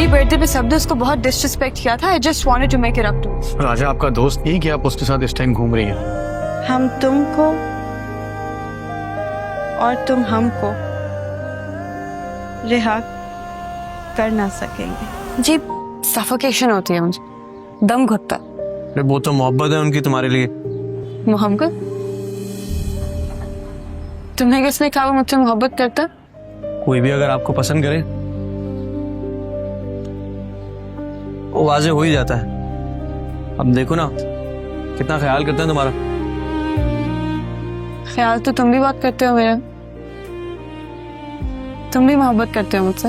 मेरी बर्थडे पे सब ने उसको बहुत डिसरिस्पेक्ट किया था। I just wanted to make it up to. Raja आपका दोस्त नहीं कि आप उसके साथ इस टाइम घूम रही हैं? हम तुमको और तुम हमको रिहा कर ना सकेंगे। जी सफोकेशन होती है, मुझे दम घुटता। अरे वो तो मोहब्बत है उनकी तुम्हारे लिए। मोहब्बत? तुम्हें किसने कहा वो मुझसे मोहब्बत करता? कोई भी अगर आपको पसंद करे वो वाजे हो ही जाता है। अब देखो ना कितना ख्याल करते हैं तुम्हारा। ख्याल तो तुम भी बात करते हो मेरा। तुम भी मोहब्बत करते हो मुझसे।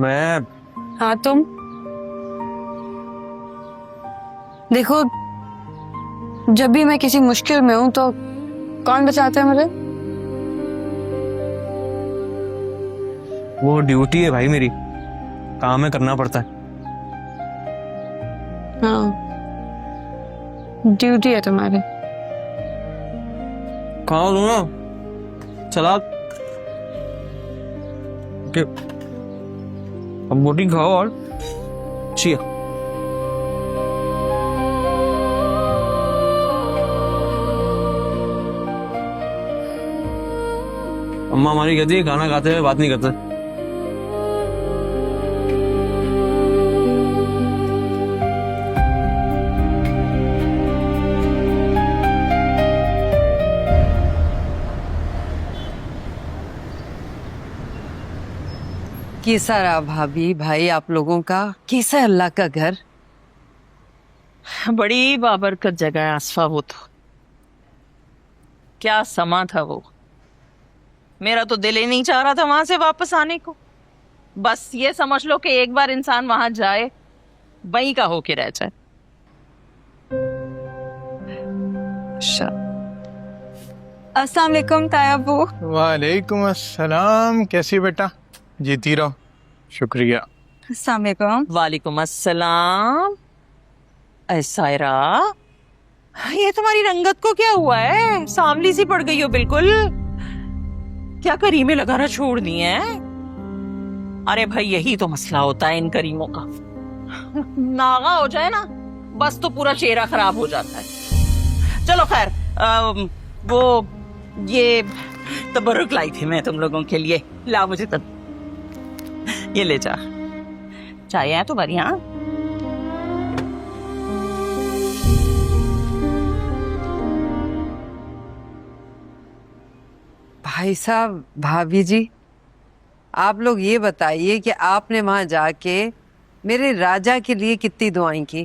मैं हाँ तुम देखो, जब भी मैं किसी मुश्किल में हूं तो कौन बचाता है मुझे? वो ड्यूटी है भाई, मेरी काम है, करना पड़ता है। हाँ ड्यूटी है तुम्हारी। खाओ तुम ना सलाद के, अब रोटी खाओ और चिया। अम्मा हमारी कहती है खाना खाते हुए बात नहीं करते। कैसा रहा भाभी भाई आप लोगों का? कैसा है अल्लाह का घर? बड़ी बाबरकत जगह है आसफा। वो तो क्या समा था वो। मेरा तो दिल ही नहीं चाह रहा था वहां से वापस आने को। बस ये समझ लो कि एक बार इंसान वहां जाए वहीं का होके रह जाए। अस्सलाम वालेकुम तायाबू। वालेकुम अस्सलाम। कैसी बेटा? जीती रहो। शुक्रिया। अस्सलाम वालेकुम। वालेकुम अस्सलाम। सायरा, ये तुम्हारी रंगत को क्या हुआ है? सांवली सी पड़ गई हो बिल्कुल। क्या करीमें लगाना छोड़ दी हैं? अरे भाई यही तो मसला होता है इन करीमों का। नागा हो जाए ना बस तो पूरा चेहरा खराब हो जाता है। चलो खैर, वो ये तबरुक लाई थी मैं तुम लोगों के लिए। ला मुझे तब ये ले जा। चाय है तुम्हारी? हाँ भाई साहब भाभी जी, आप लोग ये बताइए कि आपने वहां जाके मेरे राजा के लिए कितनी दुआएं की?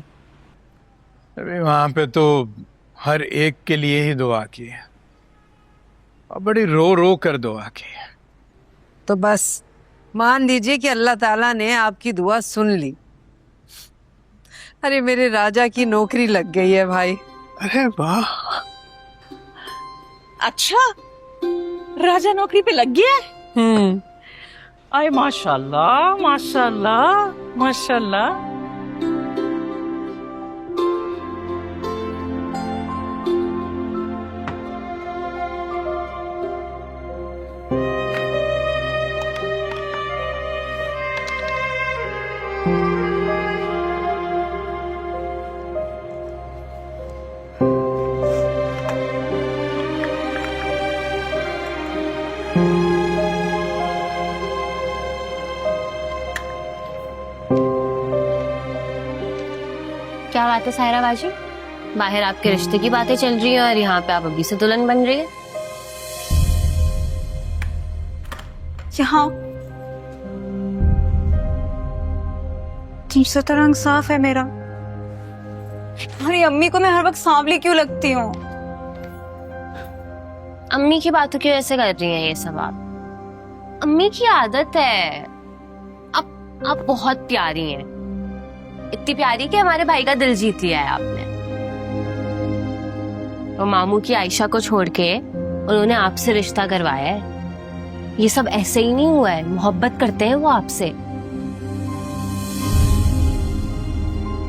अरे वहां पे तो हर एक के लिए ही दुआ की है और बड़ी रो रो कर दुआ की है। तो बस मान लीजिए कि अल्लाह ताला ने आपकी दुआ सुन ली। अरे मेरे राजा की नौकरी लग गई है भाई। अरे वाह। अच्छा, राजा नौकरी पे लग गया है? अरे माशाल्लाह माशाल्लाह माशाल्लाह। क्या बात है सायरा बाजी? बाहर आपके रिश्ते की बातें चल रही है और यहाँ पे आप अभी से दुल्हन बन रही है। यहाँ तुमसे तो रंग साफ है मेरा। अरे अम्मी को मैं हर वक्त सांवली क्यों लगती हूँ? अम्मी की बातों क्यों ऐसे कर रही हैं ये सब आप? अम्मी की आदत है। आप बहुत प्यारी हैं, इतनी प्यारी कि हमारे भाई का दिल जीत लिया है आपने। तो मामू की आयशा को छोड़ के उन्होंने आपसे रिश्ता करवाया है। ये सब ऐसे ही नहीं हुआ है, मोहब्बत करते हैं वो आपसे।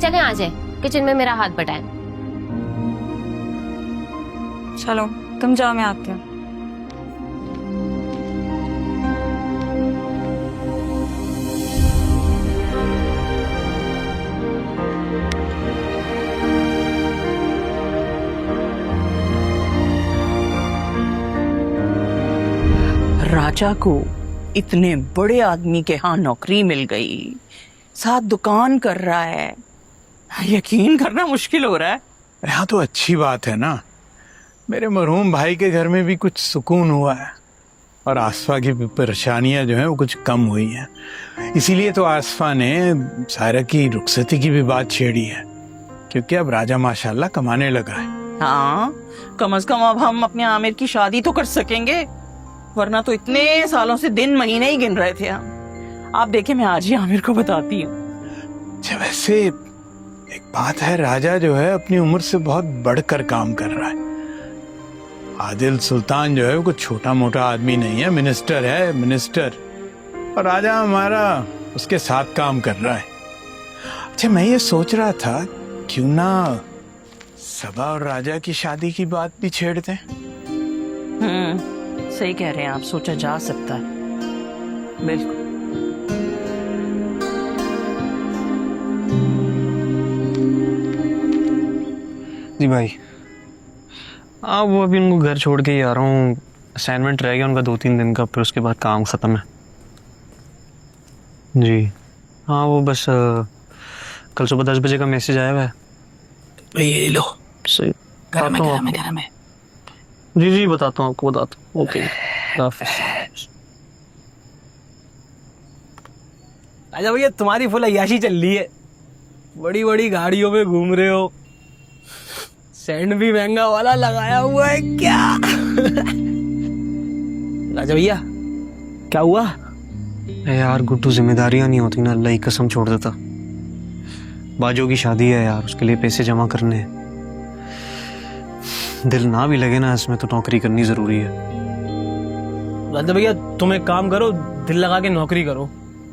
चले आ जाए किचन में मेरा हाथ बटाएं। चलो तुम जाओ, मैं आती हूँ। राजा को इतने बड़े आदमी के यहाँ नौकरी मिल गई, साथ दुकान कर रहा है, यकीन करना मुश्किल हो रहा है। यहाँ तो अच्छी बात है ना, मेरे मरहूम भाई के घर में भी कुछ सुकून हुआ है और आसफा की परेशानियां जो हैं वो कुछ कम हुई हैं। इसीलिए तो आसफा ने सायरा की रुखसती की भी बात छेड़ी है, क्योंकि अब राजा माशाल्लाह कमाने लगा है। हाँ, कम से कम अब हम अपने आमिर की शादी तो कर सकेंगे, वरना तो इतने सालों से दिन महीने ही गिन रहे थे हम। आप देखें, मैं आज ही आमिर को बताती हूँ। अच्छा, वैसे एक बात है, राजा जो है अपनी उम्र से बहुत बढ़कर काम कर रहा है। आदिल सुल्तान जो है वो कुछ छोटा मोटा आदमी नहीं है, मिनिस्टर है, मिनिस्टर। और राजा हमारा उसके साथ काम कर रहा है। अच्छा, मैं ये सोच रहा था क्यों ना सबा और राजा की शादी की बात भी छेड़ते हैं। सही कह रहे हैं आप, सोचा जा सकता है, बिल्कुल। जी भाई, हाँ वो अभी उनको घर छोड़ के ही आ रहा हूँ। असाइनमेंट रह गया उनका 2-3 दिन का, फिर उसके बाद काम ख़त्म है। जी हाँ, वो बस कल सुबह 10 बजे का मैसेज आया हुआ है। ये लो, सही घर में जी जी बताता हूँ आपको, बताता हूँ। ओके, अच्छा भैया, तुम्हारी फुल अय्याशी चल रही है, बड़ी बड़ी गाड़ियों में घूम रहे हो, सेंड भी महंगा वाला लगाया हुआ है क्या? राजा भैया, क्या हुआ? यार गुड्डू, जिम्मेदारियां नहीं होती ना, अल्लाह की कसम छोड़ देता। बाजू की शादी है यार, उसके लिए पैसे जमा करने हैं। दिल ना भी लगे ना इसमें, तो नौकरी करनी जरूरी है। राजा भैया, तुम एक काम करो, दिल लगा के नौकरी करो।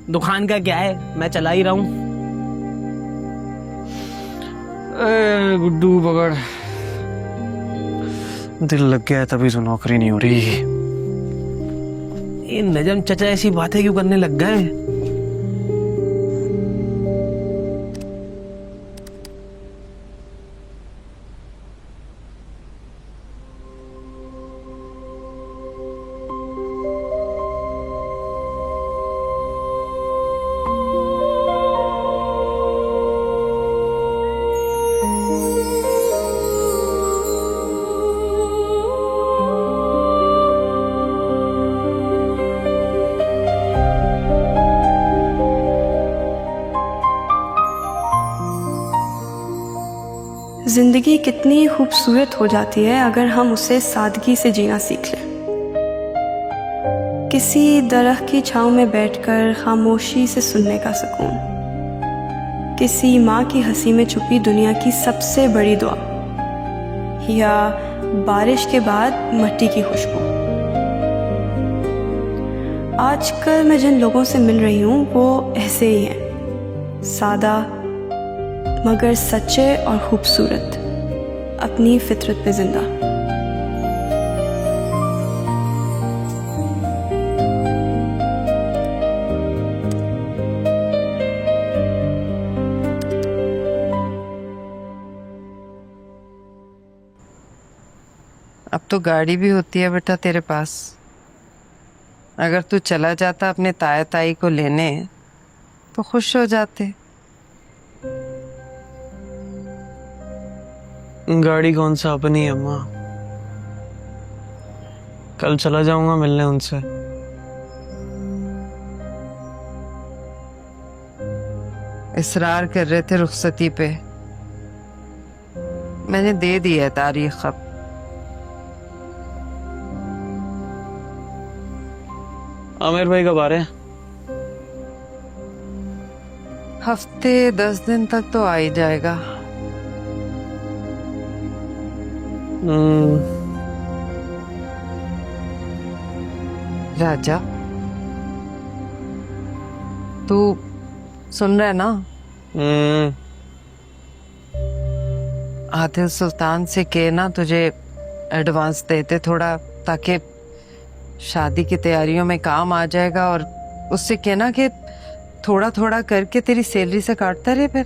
दुकान का क्या है, मैं चला ही रहा हूँ। गुड्डू पकड़, दिल लग गया है तभी तो नौकरी नहीं हो रही। ये नजम चचा ऐसी बातें क्यों करने लग गए? जिंदगी कितनी खूबसूरत हो जाती है अगर हम उसे सादगी से जीना सीख लें। किसी दरख्त की छांव में बैठकर खामोशी से सुनने का सुकून, किसी माँ की हंसी में छुपी दुनिया की सबसे बड़ी दुआ, या बारिश के बाद मिट्टी की खुशबू। आजकल मैं जिन लोगों से मिल रही हूँ वो ऐसे ही हैं, सादा मगर सच्चे और खूबसूरत, अपनी फितरत पे जिंदा। अब तो गाड़ी भी होती है बेटा तेरे पास। अगर तू चला जाता अपने ताया ताई को लेने तो खुश हो जाते। गाड़ी कौन सा, अपनी है अम्मा। कल चला जाऊंगा मिलने उनसे। इसरार कर रहे थे रुखसती पे, मैंने दे दी है तारीख। अब आमिर भाई कब आ रहे हैं? हफ्ते 10 दिन तक तो आ ही जाएगा। राजा, तू सुन रहा है ना? आदिल सुल्तान से कहना तुझे एडवांस देते थोड़ा, ताकि शादी की तैयारियों में काम आ जाएगा। और उससे कहना कि थोड़ा थोड़ा करके तेरी सैलरी से काटता रहे फिर।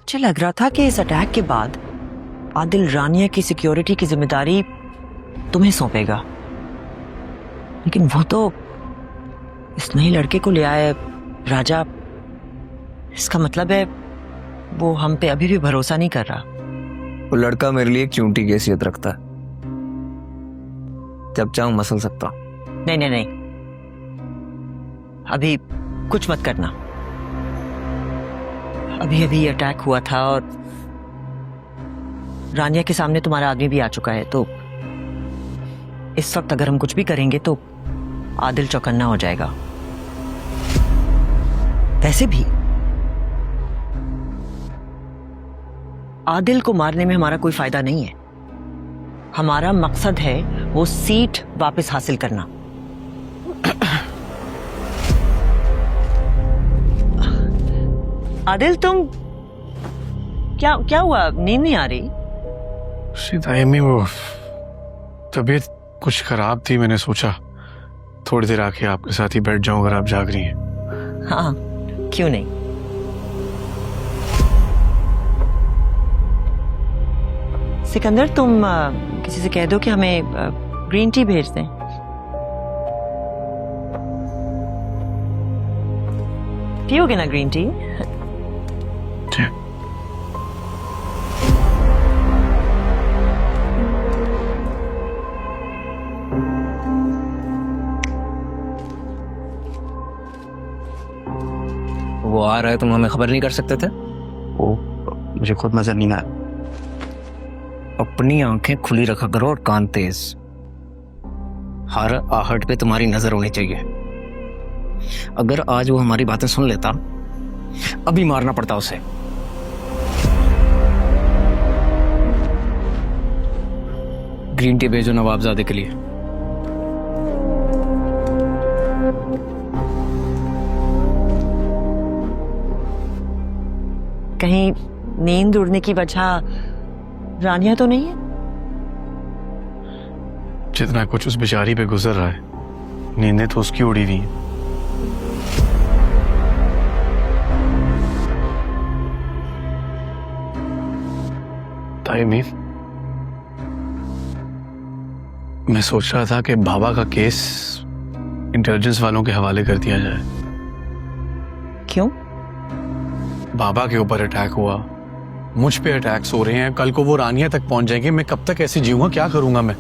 मुझे लग रहा था कि इस अटैक के बाद आदिल रानिया की सिक्योरिटी की जिम्मेदारी तुम्हें सौंपेगा, लेकिन वो तो इस नए लड़के को ले आए राजा। इसका मतलब है वो हम पे अभी भी भरोसा नहीं कर रहा। वो लड़का मेरे लिए एक चूंटी की हैसियत रखता है, जब चाहूं मसल सकता हूं। नहीं नहीं नहीं, अभी कुछ मत करना। अभी अभी अटैक हुआ था और रानिया के सामने तुम्हारा आदमी भी आ चुका है, तो इस वक्त अगर हम कुछ भी करेंगे तो आदिल चौकन्ना हो जाएगा। वैसे भी आदिल को मारने में हमारा कोई फायदा नहीं है। हमारा मकसद है वो सीट वापस हासिल करना। आदिल तुम क्या हुआ? नींद नहीं आ रही? सीतायमी वो तबीयत कुछ खराब थी, मैंने सोचा थोड़ी देर आके आपके साथ ही बैठ जाऊं अगर आप जाग रही हैं। हाँ, क्यों नहीं। सिकंदर तुम किसी से कह दो कि हमें ग्रीन टी भेज दें। पियोगे ना ग्रीन टी? वो आ रहा है, तुम हमें खबर नहीं कर सकते थे? वो मुझे खुद नजर नहीं आया। अपनी आंखें खुली रखा करो और कान तेज। हर आहट पे तुम्हारी नजर होनी चाहिए। अगर आज वो हमारी बातें सुन लेता, अभी मारना पड़ता उसे। ग्रीन टी भेजो नवाबजादे के लिए। कहीं नींद उड़ने की वजह रानिया तो नहीं है? जितना कुछ उस बेचारी पे गुजर रहा है, नींदें तो उसकी उड़ी हुई हैं। तायमी, मैं सोच रहा था कि बाबा का केस इंटेलिजेंस वालों के हवाले कर दिया जाए। क्यों? बाबा के ऊपर अटैक हुआ, मुझ पे अटैक्स हो रहे हैं, कल को वो रानिया तक पहुंच जाएंगे। मैं कब तक ऐसे जीऊंगा, क्या करूंगा मैं?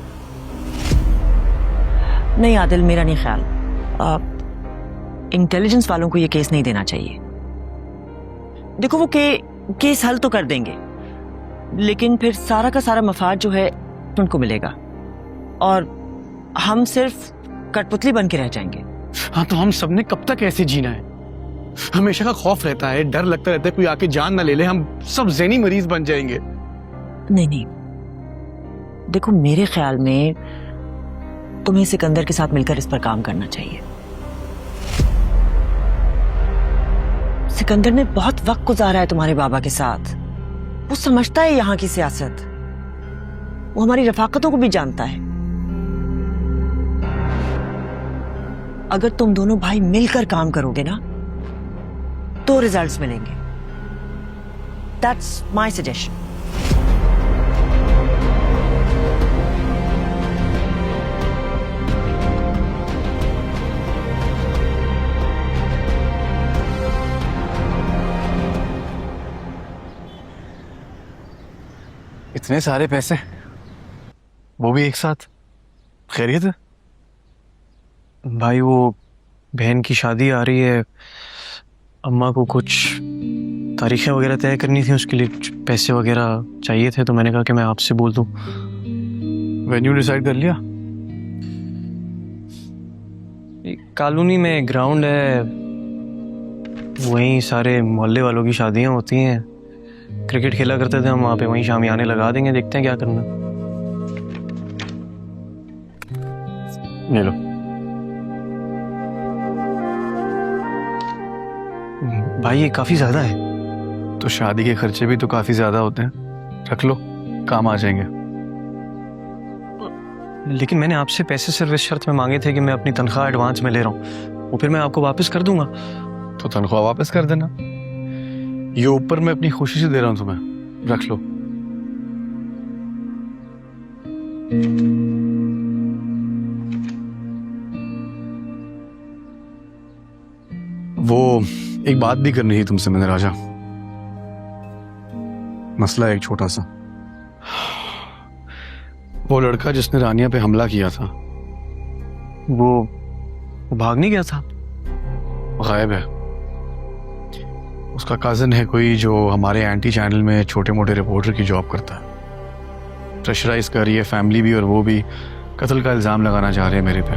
नहीं आदिल, मेरा नहीं ख्याल। इंटेलिजेंस वालों को ये केस नहीं देना चाहिए। देखो वो केस हल तो कर देंगे, लेकिन फिर सारा का सारा मफाद जो है उनको मिलेगा और हम सिर्फ कठपुतली बन के रह जाएंगे। हाँ, तो हम सबने कब तक ऐसे जीना है? हमेशा का खौफ रहता है, डर लगता रहता है कोई आके जान ना ले ले, हम सब ज़हनी मरीज बन जाएंगे। नहीं, देखो मेरे ख्याल में तुम्हें सिकंदर के साथ मिलकर इस पर काम करना चाहिए। सिकंदर ने बहुत वक्त गुजारा है तुम्हारे बाबा के साथ। वो समझता है यहाँ की सियासत, वो हमारी रफाकतों को भी जानता है। अगर तुम दोनों भाई मिलकर काम करोगे ना तो रिजल्ट्स मिलेंगे। That's my suggestion. इतने सारे पैसे, वो भी एक साथ? खैरियत है? भाई वो बहन की शादी आ रही है, अम्मा को कुछ तारीखें वगैरह तय करनी थी, उसके लिए कुछ पैसे वगैरह चाहिए थे, तो मैंने कहा कि मैं आपसे बोल दूं। वेन्यू डिसाइड कर लिया? कॉलोनी में ग्राउंड है, वहीं सारे मोहल्ले वालों की शादियां होती हैं। क्रिकेट खेला करते थे हम वहाँ पे, वहीं शामियाने लगा देंगे, देखते हैं क्या करना। ले लो। भाई ये काफी ज्यादा है। तो शादी के खर्चे भी तो काफी ज्यादा होते हैं, रख लो, काम आ जाएंगे। लेकिन मैंने आपसे पैसे सिर्फ इस शर्त में मांगे थे कि मैं अपनी तनख्वाह एडवांस में ले रहा हूँ, वो फिर मैं आपको वापस कर दूंगा। तो तनख्वाह वापस कर देना। ये ऊपर मैं अपनी खुशी से दे रहा हूं तुम्हें, रख लो। वो एक बात भी करनी थी तुमसे मैंने राजा। मसला है एक छोटा सा। वो लड़का जिसने रानिया पे हमला किया था वो भाग नहीं गया था, गायब है। उसका कजन है कोई जो हमारे एंटी चैनल में छोटे मोटे रिपोर्टर की जॉब करता है। प्रेशराइज कर रही है फैमिली भी और वो भी, कत्ल का इल्जाम लगाना चाह रहे हैं मेरे पे।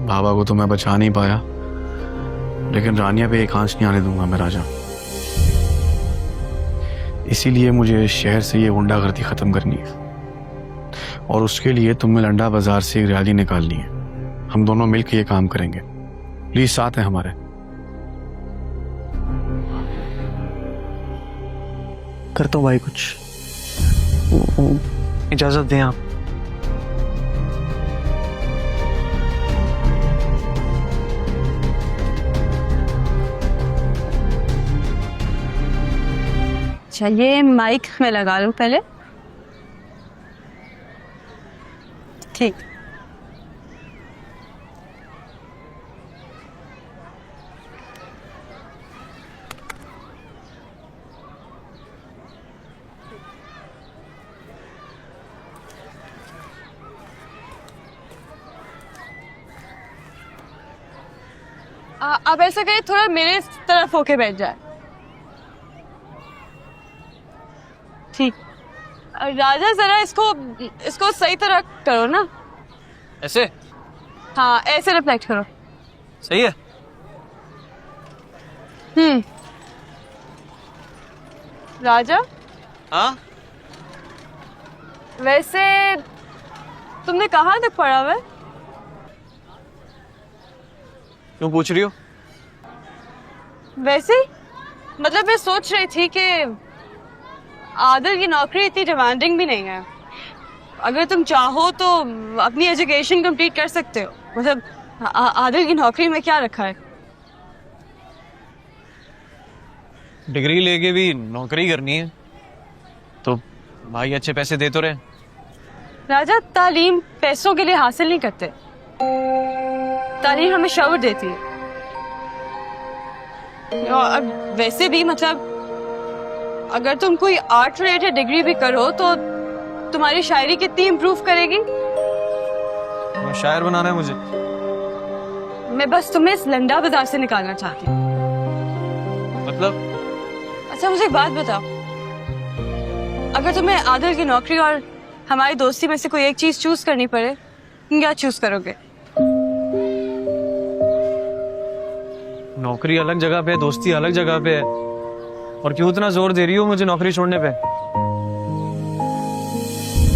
बाबा को तो मैं बचा नहीं पाया, लेकिन रानिया पे एक आंच नहीं आने दूंगा मैं राजा। इसीलिए मुझे शहर से ये गुंडागर्दी खत्म करनी है, और उसके लिए तुम्हें लंडा बाजार से एक रैली निकालनी है। हम दोनों मिलकर ये काम करेंगे, प्लीज साथ हैं हमारे। करता हूँ भाई कुछ, इजाजत दें आप। चलिए माइक में लगा लूं पहले। ठीक। आप ऐसा करिए, थोड़ा मेरे तरफ होके बैठ जाए। ठीक। राजा जरा इसको सही तरह करो ना। ऐसे? हाँ, ऐसे रिफ्लेक्ट करो। सही है। राजा, हाँ वैसे तुमने कहाँ तक पढ़ा हुआ है? क्यों पूछ रही हो? वैसे मतलब मैं सोच रही थी कि आदिल की नौकरी इतनी डिमांडिंग भी नहीं है। अगर तुम चाहो तो अपनी एजुकेशन कंप्लीट कर सकते हो। मतलब आदिल की नौकरी में क्या रखा है? डिग्री लेके भी नौकरी करनी है तो भाई अच्छे पैसे दे तो रहे। राजा, तालीम पैसों के लिए हासिल नहीं करते, तालीम हमें शऊर देती है। और वैसे भी मतलब अगर तुम कोई आर्ट रिलेटेड डिग्री भी करो तो तुम्हारी शायरी कितनी इम्प्रूव करेगी। शायर बनाना है मुझे। मैं बस तुम्हें इस लंडा बाजार से निकालना चाहती हूँ। मतलब? अच्छा मुझे एक बात बताओ, अगर तुम्हें आदिल की नौकरी और हमारी दोस्ती में से कोई एक चीज चूज करनी पड़े, तुम क्या चूज करोगे? नौकरी अलग जगह पे है, दोस्ती अलग जगह पे है, और क्यों इतना जोर दे रही हो मुझे नौकरी छोड़ने पे?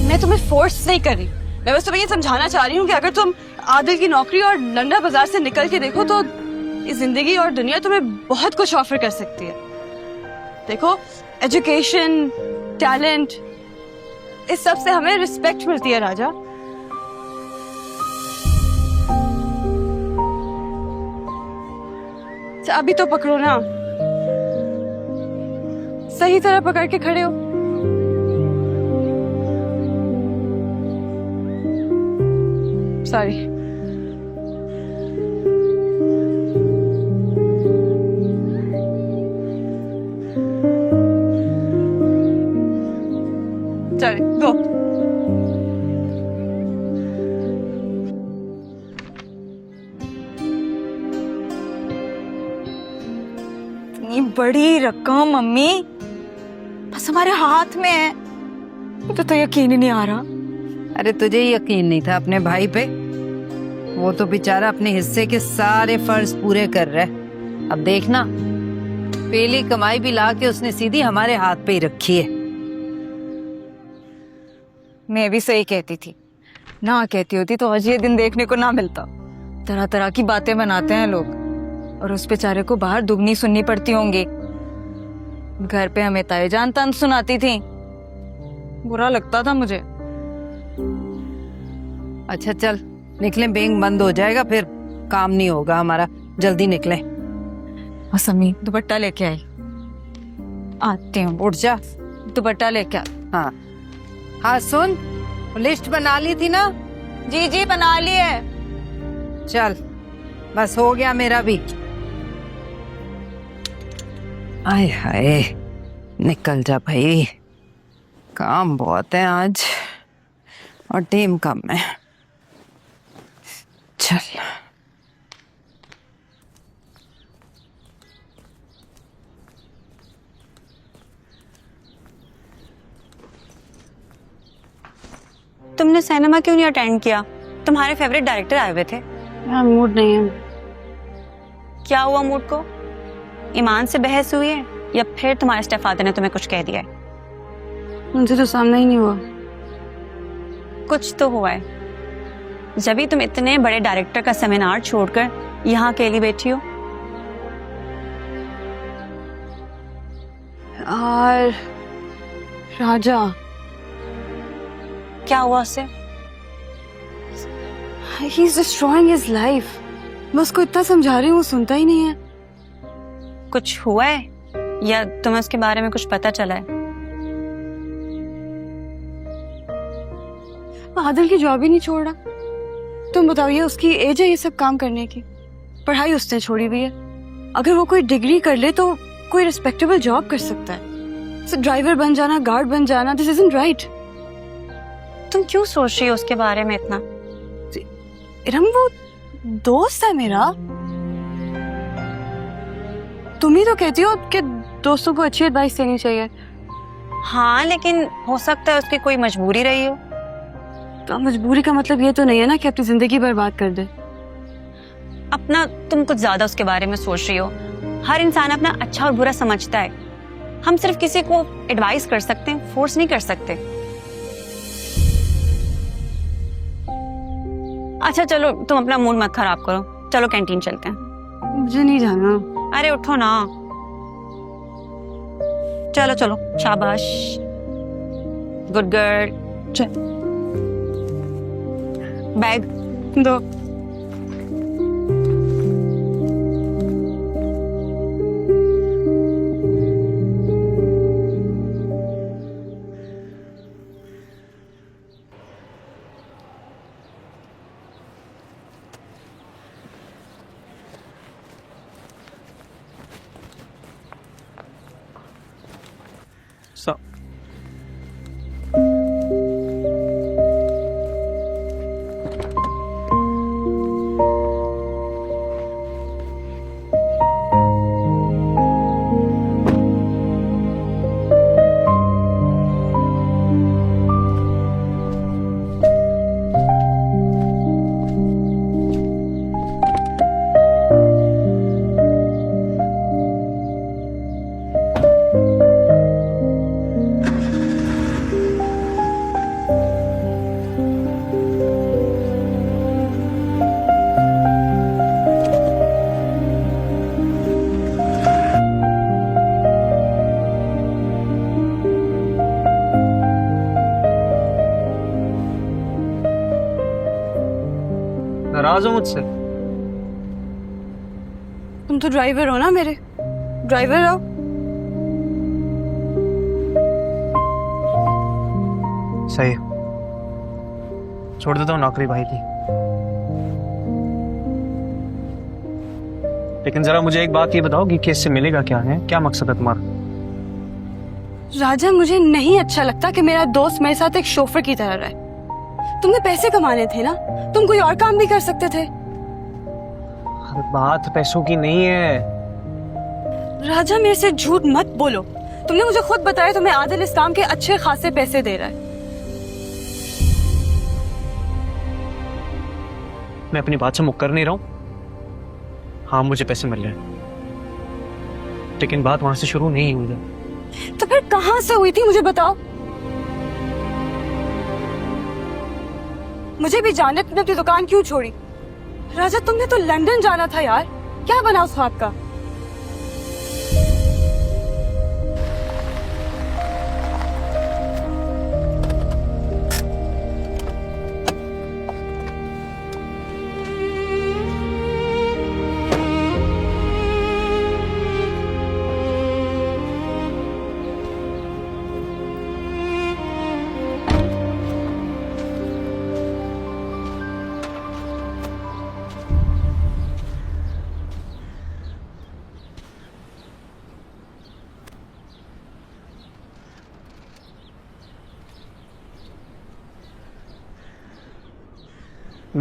मैं तुम्हें फोर्स नहीं कर रही, मैं बस तुम्हें ये समझाना चाह रही हूँ कि अगर तुम आदिल की नौकरी और लंडा बाजार से निकल के देखो तो ये जिंदगी और दुनिया तुम्हें बहुत कुछ ऑफर कर सकती है। देखो, एजुकेशन, टैलेंट, इस सब से हमें रिस्पेक्ट मिलती है राजा। अभी तो पकड़ो ना, सही तरह पकड़ के खड़े हो। सॉरी। चलिए दो। इतनी बड़ी रकम मम्मी बस हमारे हाथ में है, तो यकीन ही नहीं आ रहा। अरे तुझे यकीन नहीं था अपने भाई पे? वो तो बेचारा अपने हिस्से के सारे फर्ज पूरे कर रहा है। अब देखना, पहली कमाई भी ला के उसने सीधी हमारे हाथ पे ही रखी है। मैं भी सही कहती थी, ना कहती होती तो आज ये दिन देखने को ना मिलता। तरह तरह की बातें बनाते हैं लोग, और उस बेचारे को बाहर दुगनी सुननी पड़ती होंगी। घर पे हमें ताईजान तंज सुनाती थी, बुरा लगता था मुझे। अच्छा चल निकले, बैंक बंद हो जाएगा फिर काम नहीं होगा हमारा, जल्दी निकले। बस अम्मी दुपट्टा लेके आई। आती हूँ। उठ जा। दुपट्टा लेके आ। हाँ हाँ, सुन, लिस्ट बना ली थी ना? जी जी बना ली है। चल, बस हो गया मेरा भी। आय हाय, निकल जा भाई, काम बहुत है आज और टीम कम है। चल। तुमने सिनेमा क्यों नहीं अटेंड किया? तुम्हारे फेवरेट डायरेक्टर आए हुए थे। यार मूड नहीं है। क्या हुआ मूड को? ईमान से बहस हुई है या फिर तुम्हारे स्टेफादर ने तुम्हें कुछ कह दिया है? उनसे तो सामना ही नहीं हुआ। कुछ तो हुआ है, जब भी तुम इतने बड़े डायरेक्टर का सेमिनार छोड़कर यहाँ अकेली बैठी हो। और राजा, क्या हुआ उससे? He is destroying his life. मैं उसको इतना समझा रही हूँ, वो सुनता ही नहीं है। कुछ हुआ है या तुम्हें उसके बारे में कुछ पता चला है? आदिल की जॉब ही नहीं छोड़ रहा। तुम बताइए, उसकी एज है ये सब काम करने की? पढ़ाई उसने छोड़ी हुई है। अगर वो कोई डिग्री कर ले तो कोई रिस्पेक्टेबल जॉब कर सकता है। ड्राइवर बन जाना, गार्ड बन जाना, दिस इजंट राइट। तुम क्यों सोच रही हो उसके बारे में इतना? इरम, वो दोस्त है मेरा। तुम ही तो कहती हो कि दोस्तों को अच्छी एडवाइस देनी चाहिए। हाँ, लेकिन हो सकता है उसकी कोई मजबूरी रही हो। तो मजबूरी का मतलब ये तो नहीं है ना कि अपनी जिंदगी बर्बाद कर दे। अपना तुम कुछ ज्यादा उसके बारे में सोच रही हो। हर इंसान अपना अच्छा और बुरा समझता है। हम सिर्फ किसी को एडवाइस कर सकते हैं, फोर्स नहीं कर सकते। अच्छा चलो, तुम अपना मूड मत खराब करो, चलो कैंटीन चलते हैं। मुझे नहीं जाना। अरे उठो ना, चलो चलो, शाबाश, गुड गर्ल। चल, बैग दो। So, नाराज हो मुझसे? तुम तो ड्राइवर हो ना मेरे, ड्राइवर हो। सही, छोड़ देता हूँ नौकरी भाई की। लेकिन जरा मुझे एक बात ये बताओ कि इससे मिलेगा क्या है? क्या मकसद है तुम्हारा? राजा, मुझे नहीं अच्छा लगता कि मेरा दोस्त मेरे साथ एक शोफर की तरह रहे। तुमने पैसे कमाने थे ना, तुम कोई और काम भी कर सकते थे। अरे बात पैसों की नहीं है। राजा, मेरे से झूठ मत बोलो। तुमने मुझे खुद बताया तुम्हें आदिल इस काम के अच्छे खासे पैसे दे रहा है। मैं अपनी बात से मुकर नहीं रहा हूं। हाँ, मुझे पैसे मिल रहे हैं, लेकिन बात वहां से शुरू नहीं हुई है। तो फिर कहां से हुई थी, मुझे बताओ। मुझे भी जानना, तुमने अपनी दुकान क्यों छोड़ी? राजा, तुमने तो लंदन जाना था यार, क्या बना उस ख्वाब का?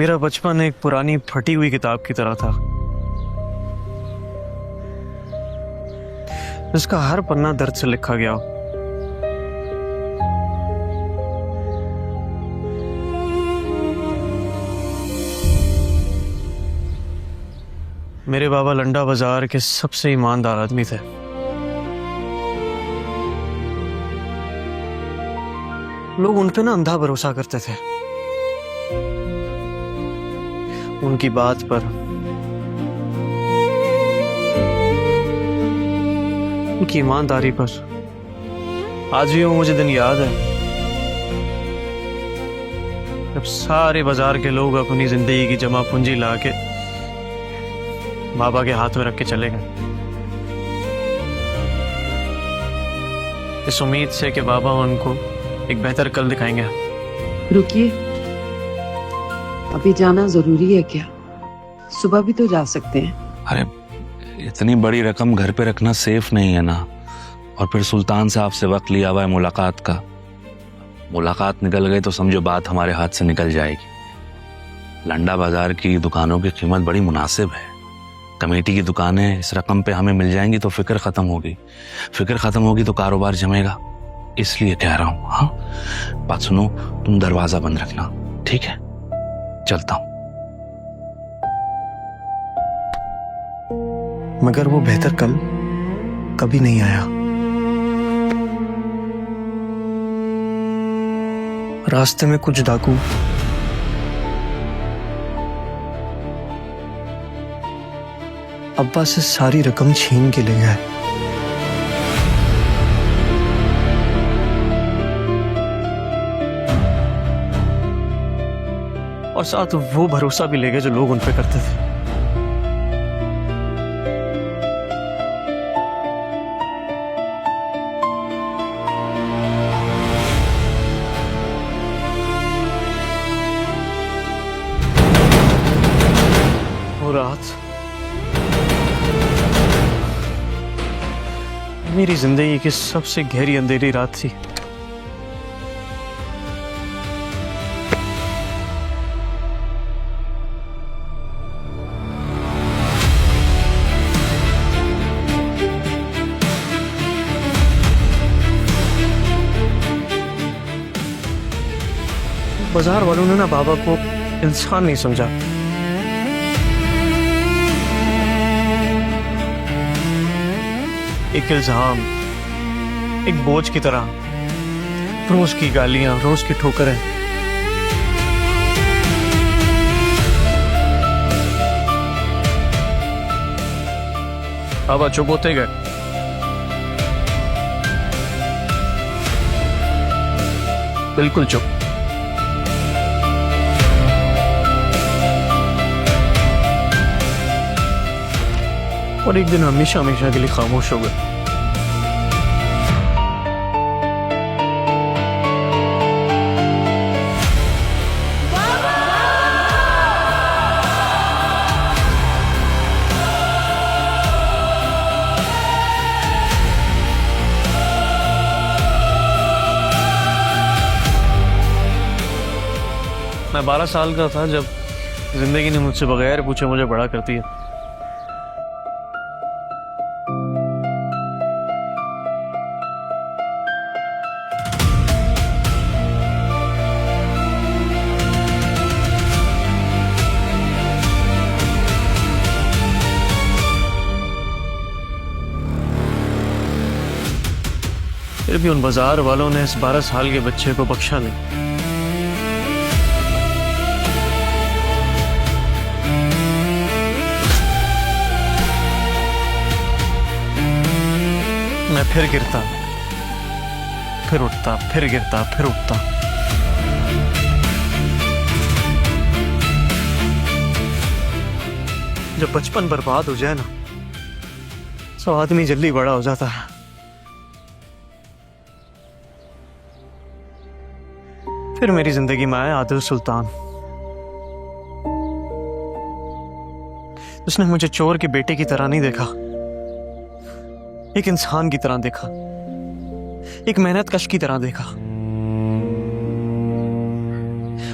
मेरा बचपन एक पुरानी फटी हुई किताब की तरह था, जिसका हर पन्ना दर्द से लिखा गया हो। मेरे बाबा लंडा बाजार के सबसे ईमानदार आदमी थे। लोग उन पे ना अंधा भरोसा करते थे। उनकी बात पर, उनकी ईमानदारी पर आज भी वो मुझे दिन याद है, जब सारे बाजार के लोग अपनी जिंदगी की जमा पूंजी लाके बाबा के हाथ में रख के चले गए, इस उम्मीद से कि बाबा उनको एक बेहतर कल दिखाएंगे। रुकिए, अभी जाना जरूरी है क्या? सुबह भी तो जा सकते हैं। अरे इतनी बड़ी रकम घर पे रखना सेफ नहीं है ना, और फिर सुल्तान साहब से वक्त लिया हुआ है मुलाकात का। मुलाकात निकल गई तो समझो बात हमारे हाथ से निकल जाएगी। लंडा बाजार की दुकानों की कीमत बड़ी मुनासिब है। कमेटी की दुकानें इस रकम पे हमें मिल जाएंगी तो फिक्र खत्म होगी। फिक्र खत्म होगी तो कारोबार जमेगा, इसलिए कह रहा हूं। हाँ, बात सुनो, तुम दरवाजा बंद रखना, ठीक है? चलता हूं। मगर वो बेहतर कल कभी नहीं आया। रास्ते में कुछ डाकू अब्बा से सारी रकम छीन के ले गए। और साथ वो भरोसा भी ले गए जो लोग उन पे करते थे। वो रात मेरी जिंदगी की सबसे गहरी अंधेरी रात थी। बाजार वालों ने ना बाबा को इंसान नहीं समझा। एक इल्जाम, एक बोझ की तरह, रोज की गालियां, रोज की ठोकरें। बाबा चुप होते गए। बिल्कुल चुप। और एक दिन हमेशा हमेशा के लिए खामोश हो गए। मैं 12 साल का था जब जिंदगी ने मुझसे बगैर पूछे मुझे बड़ा कर दिया। फिर भी उन बाजार वालों ने इस 12 साल के बच्चे को बख्शा नहीं। मैं फिर गिरता, फिर उठता, फिर गिरता, फिर उठता। जब बचपन बर्बाद हो जाए ना, तो आदमी जल्दी बड़ा हो जाता है। फिर मेरी जिंदगी में आया आदिल सुल्तान। उसने मुझे चोर के बेटे की तरह नहीं देखा, एक इंसान की तरह देखा, एक मेहनत कश की तरह देखा।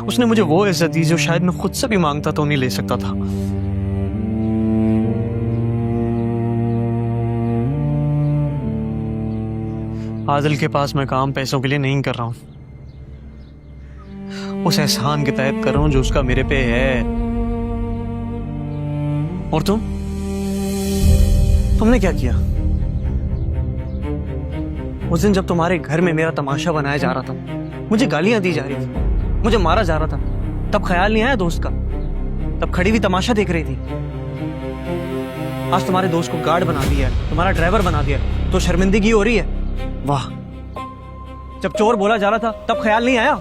उसने मुझे वो इज्जत दी जो शायद मैं खुद से भी मांगता तो नहीं ले सकता था। आदिल के पास मैं काम पैसों के लिए नहीं कर रहा हूं, उस एहसान के तहत कर रहा हूं जो उसका मेरे पे है। और तुमने क्या किया? उस दिन जब तुम्हारे घर में मेरा तमाशा बनाया जा रहा था, मुझे गालियां दी जा रही थी, मुझे मारा जा रहा था, तब ख्याल नहीं आया दोस्त का? तब खड़ी हुई तमाशा देख रही थी। आज तुम्हारे दोस्त को गार्ड बना दिया है, तुम्हारा ड्राइवर बना दिया, तो शर्मिंदगी हो रही है। वाह, जब चोर बोला जा रहा था तब ख्याल नहीं आया?